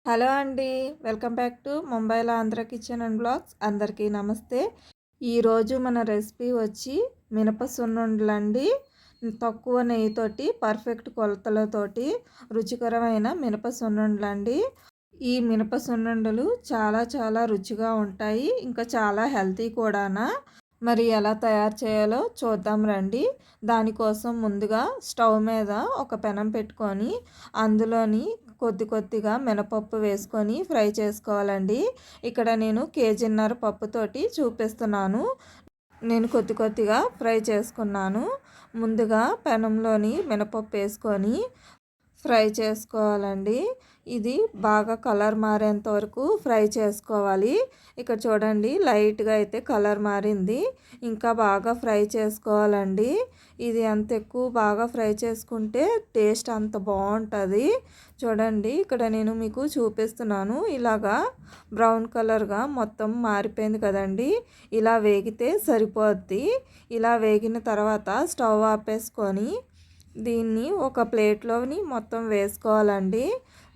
Hello అండి. Welcome back to ముంబైలో Andhra kitchen and blogs. అందరికీ నమస్తే. ఈరోజు మన రెసిపీ వచ్చి మినప సున్నుండలండి. తక్కువ నెయ్యితోటి పర్ఫెక్ట్ కొలతలతోటి రుచికరమైన మినప సున్నుండలండి. ఈ మినప సున్నుండలు చాలా చాలా రుచిగా ఉంటాయి. ఇంకా చాలా హెల్తీ కూడానా. మరి ఎలా తయారు చేయాలో చూద్దాం రండి. దానికోసం ముందుగా స్టవ్ మీద ఒక పెనం పెట్టుకొని అందులోని కొద్ది కొద్దిగా మినపప్పు వేసుకొని ఫ్రై చేసుకోవాలండి. ఇక్కడ నేను కేజీన్నర పప్పుతోటి చూపిస్తున్నాను. నేను కొద్ది కొద్దిగా ఫ్రై చేసుకున్నాను. ముందుగా పెనంలోని మినపప్పు వేసుకొని ఫ్రై చేసుకోవాలండి. ఇది బాగా కలర్ మారేంత వరకు ఫ్రై చేసుకోవాలి. ఇక్కడ చూడండి, లైట్గా అయితే కలర్ మారింది. ఇంకా బాగా ఫ్రై చేసుకోవాలండి. ఇది ఎంత ఎక్కువ బాగా ఫ్రై చేసుకుంటే టేస్ట్ అంత బాగుంటుంది. చూడండి, ఇక్కడ నేను మీకు చూపిస్తున్నాను. ఇలాగా బ్రౌన్ కలర్గా మొత్తం మారిపోయింది కదండి. ఇలా వేగితే సరిపోద్ది. ఇలా వేగిన తర్వాత స్టవ్ ఆపేసుకొని దీన్ని ఒక ప్లేట్లోని మొత్తం వేసుకోవాలండి.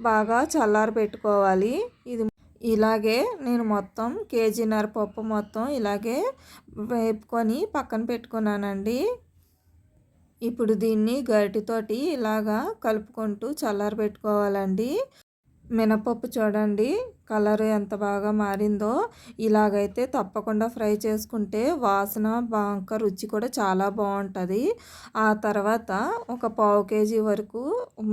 బాగా చల్లారి పెట్టుకోవాలి. ఇది ఇలాగే నేను మొత్తం కేజీన్నర పప్పు మొత్తం ఇలాగే వేపుకొని పక్కన పెట్టుకున్నానండి. ఇప్పుడు దీన్ని గరిటెతోటి ఇలాగా కలుపుకుంటూ చల్లారి పెట్టుకోవాలండి. మినపప్పు చూడండి కలర్ ఎంత బాగా మారిందో. ఇలాగైతే తప్పకుండా ఫ్రై చేసుకుంటే వాసన బాగా రుచి కూడా చాలా బాగుంటుంది. ఆ తర్వాత ఒక పావు కేజీ వరకు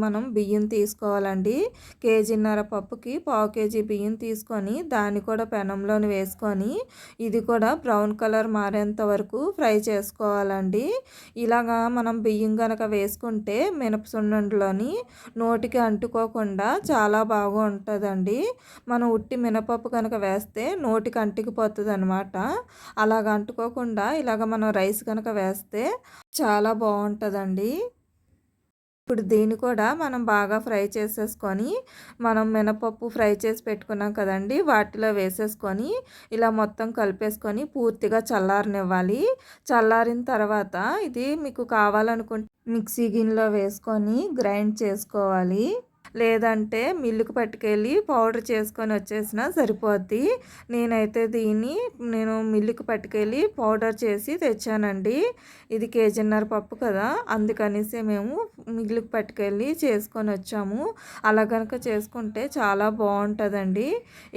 మనం బియ్యం తీసుకోవాలండి. కేజీన్నర పప్పుకి పావు కేజీ బియ్యం తీసుకొని దాన్ని కూడా పెనంలోని వేసుకొని ఇది కూడా బ్రౌన్ కలర్ మారేంత వరకు ఫ్రై చేసుకోవాలండి. ఇలాగా మనం బియ్యం కనుక వేసుకుంటే మినప సున్నుండలోని నోటికి అంటుకోకుండా చాలా బాగుంటుందండి. మనం ఉట్టి మినపప్పు కనుక వేస్తే నోటికి అంటుకుపోతుంది అనమాట. అలాగ అంటుకోకుండా ఇలాగ మనం రైస్ కనుక వేస్తే చాలా బాగుంటుందండి. ఇప్పుడు దీన్ని కూడా మనం బాగా ఫ్రై చేసేసుకొని మనం మినపప్పు ఫ్రై చేసి పెట్టుకున్నాం కదండి, వాటిలో వేసేసుకొని ఇలా మొత్తం కలిపేసుకొని పూర్తిగా చల్లారనివ్వాలి. చల్లారిన తర్వాత ఇది మీకు కావాలనుకుంటే మిక్సీ గిన్నెలో వేసుకొని గ్రైండ్ చేసుకోవాలి. లేదంటే మిల్లుకు పట్టుకెళ్ళి పౌడర్ చేసుకొని వచ్చేసినా సరిపోద్ది. నేనైతే నేను మిల్లుకు పట్టుకెళ్ళి పౌడర్ చేసి తెచ్చానండి. ఇది కేజీన్నర పప్పు కదా, అందుకనేసి మేము మిల్లుకు పట్టుకెళ్ళి చేసుకొని వచ్చాము. అలా కనుక చేసుకుంటే చాలా బాగుంటుందండి.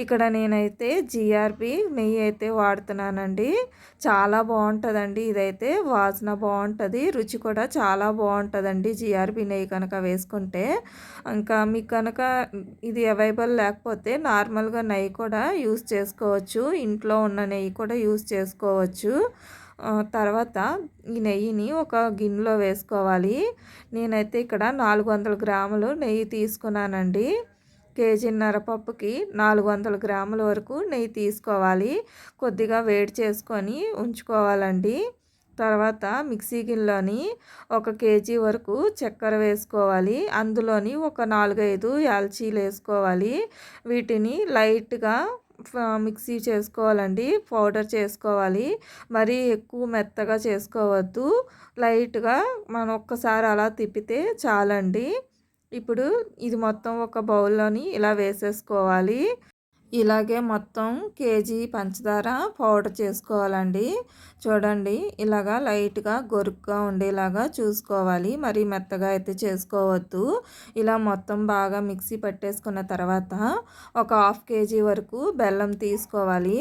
ఇక్కడ నేనైతే జిఆర్బి నెయ్యి అయితే వాడుతున్నానండి. చాలా బాగుంటుందండి. ఇదైతే వాసన బాగుంటుంది, రుచి కూడా చాలా బాగుంటుందండి జిఆర్బి నెయ్యి కనుక వేసుకుంటే. ఇంకా మీకు కనుక ఇది అవైలబుల్ లేకపోతే నార్మల్గా నెయ్యి కూడా యూస్ చేసుకోవచ్చు. ఇంట్లో ఉన్న నెయ్యి కూడా యూస్ చేసుకోవచ్చు. తర్వాత ఈ నెయ్యిని ఒక గిన్నెలో వేసుకోవాలి. నేనైతే ఇక్కడ 400 గ్రాములు నెయ్యి తీసుకున్నానండి. కేజీన్నర పప్పుకి 400 గ్రాముల వరకు నెయ్యి తీసుకోవాలి. కొద్దిగా వేడి చేసుకొని ఉంచుకోవాలండి. తర్వాత మిక్సీ గిన్నెలోని 1 కేజీ వరకు చక్కెర వేసుకోవాలి. అందులోని ఒక 4-5 యాలచీలు వేసుకోవాలి. వీటిని లైట్గా మిక్సీ చేసుకోవాలండి, పౌడర్ చేసుకోవాలి. మరీ ఎక్కువ మెత్తగా చేసుకోవద్దు. లైట్గా మనం ఒక్కసారి అలా తిప్పితే చాలండి. ఇప్పుడు ఇది మొత్తం ఒక బౌల్లోని ఇలా వేసేసుకోవాలి. ఇలాగే మొత్తం కేజీ పంచదార పౌడర్ చేసుకోవాలండి. చూడండి, ఇలాగా లైట్గా గొరుగ్గా ఉండేలాగా చూసుకోవాలి. మరి మెత్తగా అయితే చేసుకోవద్దు. ఇలా మొత్తం బాగా మిక్సీ పట్టేసుకున్న తర్వాత ఒక 1/2 కేజీ వరకు బెల్లం తీసుకోవాలి.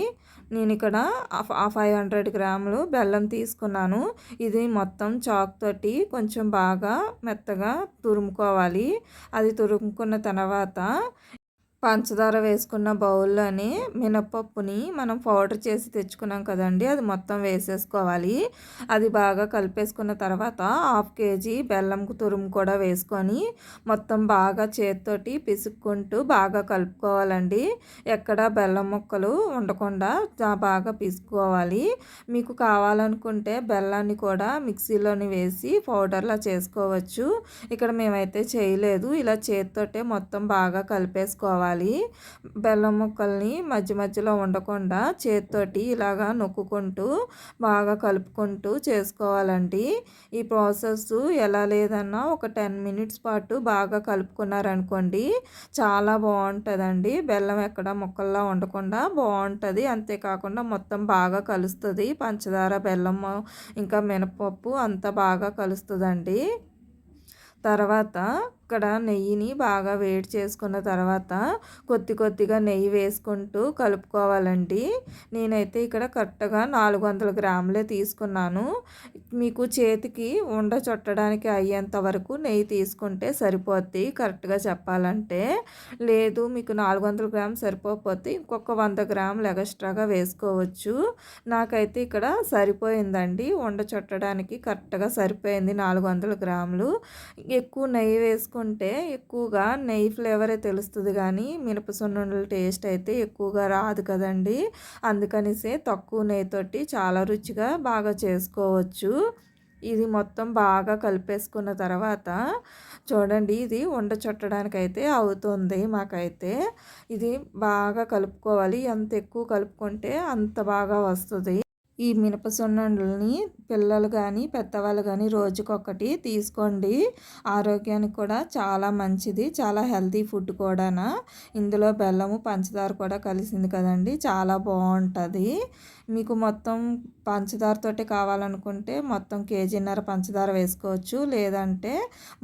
నేను ఇక్కడ 500 గ్రాములు బెల్లం తీసుకున్నాను. ఇది మొత్తం చాక్ తోటి కొంచెం బాగా మెత్తగా తురుముకోవాలి. అది తురుముకున్న తర్వాత పంచదార వేసుకున్న బౌల్లోనే మినపప్పుని మనం పౌడర్ చేసి తెచ్చుకున్నాం కదండి, అది మొత్తం వేసేసుకోవాలి. అది బాగా కలిపేసుకున్న తర్వాత 1/2 కేజీ బెల్లం తురుము కూడా వేసుకొని మొత్తం బాగా చేతితోటి పిసుక్కుంటూ బాగా కలుపుకోవాలండి. ఎక్కడ బెల్లం ముక్కలు ఉండకుండా బాగా పిసుకోవాలి. మీకు కావాలనుకుంటే బెల్లాన్ని కూడా మిక్సీలోని వేసి పౌడర్లా చేసుకోవచ్చు. ఇక్కడ మేమైతే చేయలేదు. ఇలా చేతితోటే మొత్తం బాగా కలిపేసుకోవాలి. చేసుకోవాలి. బెల్లం ముక్కల్ని మధ్య మధ్యలో ఉండకుండా చేత్తోటి ఇలాగా నొక్కుకుంటూ బాగా కలుపుకుంటూ చేసుకోవాలండి. ఈ ప్రాసెస్ ఎలా లేదన్నా ఒక 10 మినిట్స్ పాటు బాగా కలుపుకున్నారనుకోండి చాలా బాగుంటుందండి. బెల్లం ఎక్కడ ముక్కల్లా ఉండకుండా బాగుంటుంది. అంతేకాకుండా మొత్తం బాగా కలుస్తుంది. పంచదార, బెల్లం, ఇంకా మినపప్పు అంతా బాగా కలుస్తుందండి. తర్వాత ఇక్కడ నెయ్యిని బాగా వేడి చేసుకున్న తర్వాత కొద్దిగా నెయ్యి వేసుకుంటూ కలుపుకోవాలండి. నేనైతే ఇక్కడ కరెక్ట్గా 400 గ్రాములే తీసుకున్నాను. మీకు చేతికి ఉండ చుట్టడానికి అయ్యేంత వరకు నెయ్యి తీసుకుంటే సరిపోద్ది కరెక్ట్గా చెప్పాలంటే. లేదు మీకు 400 గ్రాములు సరిపోకపోతే ఇంకొక 100 గ్రాములు ఎక్స్ట్రాగా వేసుకోవచ్చు. నాకైతే ఇక్కడ సరిపోయిందండి. ఉండ చుట్టడానికి కరెక్ట్గా సరిపోయింది 400 గ్రాములు. ఎక్కువ నెయ్యి వేసుకుంటే ఎక్కువగా నెయ్యి ఫ్లేవరే తెలుస్తుంది కానీ మినపసున్నుండల టేస్ట్ అయితే ఎక్కువగా రాదు కదండి. అందుకనిసే తక్కువ నెయ్యితోటి చాలా రుచిగా బాగా చేసుకోవచ్చు. ఇది మొత్తం బాగా కలిపేసుకున్న తర్వాత చూడండి, ఇది ఉండ చుట్టడానికైతే అవుతుంది మాకైతే. ఇది బాగా కలుపుకోవాలి. ఎంత ఎక్కువ కలుపుకుంటే అంత బాగా వస్తుంది. ఈ మినపసున్నుండలని పిల్లలు కానీ పెద్దవాళ్ళు కానీ రోజుకొకటి తీసుకోండి. ఆరోగ్యానికి కూడా చాలా మంచిది. చాలా హెల్తీ ఫుడ్ కూడా. ఇందులో బెల్లము, పంచదార కూడా కలిసింది కదండి, చాలా బాగుంటుంది. మీకు మొత్తం పంచదారతోటి కావాలనుకుంటే మొత్తం కేజీన్నర పంచదార వేసుకోవచ్చు. లేదంటే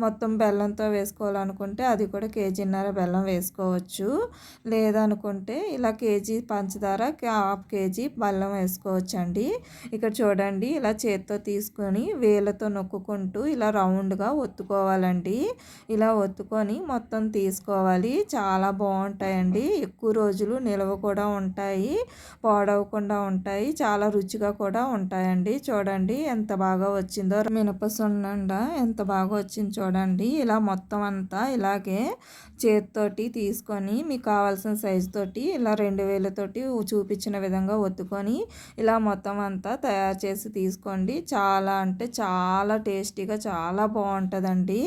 మొత్తం బెల్లంతో వేసుకోవాలనుకుంటే అది కూడా కేజీన్నర బెల్లం వేసుకోవచ్చు. లేదనుకుంటే ఇలా కేజీ పంచదార, హాఫ్ కేజీ బెల్లం వేసుకోవచ్చు అండి. ఇక్కడ చూడండి, ఇలా చేత్తో తీసుకొని వేళ్ళతో నొక్కుకుంటూ ఇలా రౌండ్గా ఒత్తుకోవాలండి. ఇలా ఒత్తుకొని మొత్తం తీసుకోవాలి. చాలా బాగుంటాయండి. ఎక్కువ రోజులు నిల్వ కూడా ఉంటాయి, పాడవకుండా ఉంటాయి. చాలా రుచిగా కూడా ఉంటాయండి. చూడండి ఎంత బాగా వచ్చిందో మినపసున్నుండ, ఎంత బాగా వచ్చింది చూడండి. ఇలా మొత్తం అంతా ఇలాగే చేత్తోటి తీసుకొని మీకు కావాల్సిన సైజు తోటి ఇలా 2 వేలతోటి చూపించిన విధంగా ఒత్తుకొని ఇలా మొత్తం అంతా తయారు చేసి తీసుకోండి. చాలా అంటే చాలా టేస్టీగా చాలా బాగుంటుందండి.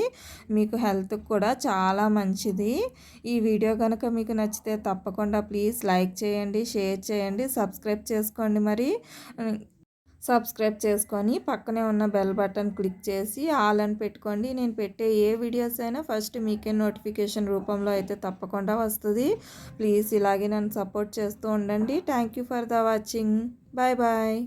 మీకు హెల్త్కి కూడా చాలా మంచిది. ఈ వీడియో కనుక మీకు నచ్చితే తప్పకుండా ప్లీజ్ లైక్ చేయండి, షేర్ చేయండి, సబ్స్క్రైబ్ చేసుకోండి. మరి సబ్స్క్రైబ్ చేసుకొని పక్కనే ఉన్న బెల్ బటన్ క్లిక్ చేసి ఆల్ అని పెట్టుకోండి. నేను పెట్టే ఏ వీడియోస్ అయినా ఫస్ట్ మీకే నోటిఫికేషన్ రూపంలో అయితే తప్పకుండా వస్తుంది. ప్లీజ్ ఇలాగే నన్ను సపోర్ట్ చేస్తూ ఉండండి. Thank you for the watching. Bye bye.